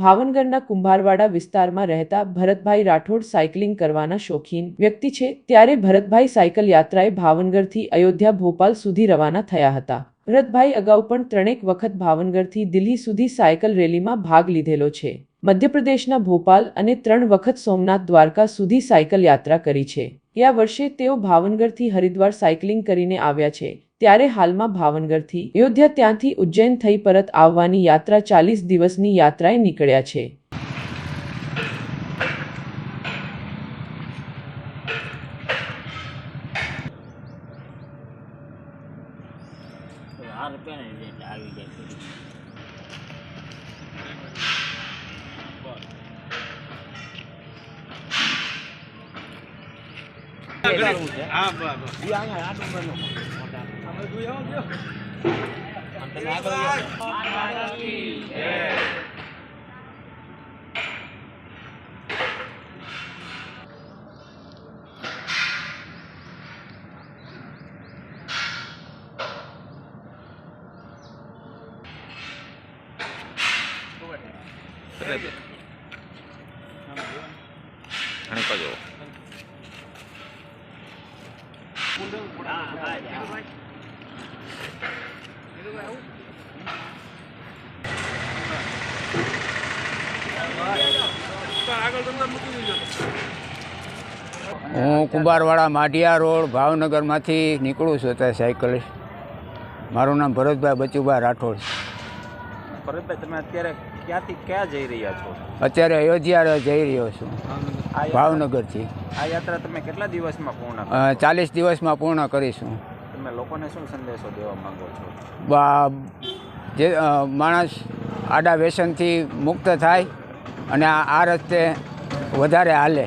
ભાવનગરના કુંભારવાડા વિસ્તારમાં રહેતા ભરતભાઈ રાઠોડ સાયકલિંગ કરવાના શોખીન વ્યક્તિ છે। ત્યારે ભરતભાઈ સાયકલ યાત્રાએ ભાવનગરથી અયોધ્યા ભોપાલ સુધી રવાના થયા હતા। ભરતભાઈ અગાઉ પણ 3 વખત ભાવનગરથી દિલ્હી સુધી સાયકલ રેલીમાં ભાગ લીધેલો છે। મધ્યપ્રદેશના ભોપાલ અને 3 વખત સોમનાથ દ્વારકા સુધી સાયકલ યાત્રા કરી છે। ગયા વર્ષે તેઓ ભાવનગરથી હરિદ્વાર સાયકલિંગ કરીને આવ્યા છે। ત્યારે હાલમાં ભાવનગરથી અયોધ્યા ત્યાંથી ઉજ્જૈન થઈ પરત આવવાની યાત્રા 40 દિવસની યાત્રાએ નીકળ્યા છે। હું કુંભારવાડા માઢિયા રોડ ભાવનગરમાંથી નીકળું છું અત્યારે સાયકલિસ્ટ। મારું નામ ભરતભાઈ બચુભાઈ રાઠોડ છે। ભરતભાઈ, તમે અત્યારે ક્યાંથી ક્યાં જઈ રહ્યા છો? અત્યારે અયોધ્યા જઈ રહ્યો છું ભાવનગરથી। આ યાત્રા તમે કેટલા દિવસમાં પૂર્ણ 40 દિવસમાં પૂર્ણ કરીશું। તમે લોકોને શું સંદેશો દેવા માંગો છો? જે માણસ આડા વ્યસનથી મુક્ત થાય અને આ રસ્તે વધારે હાલે।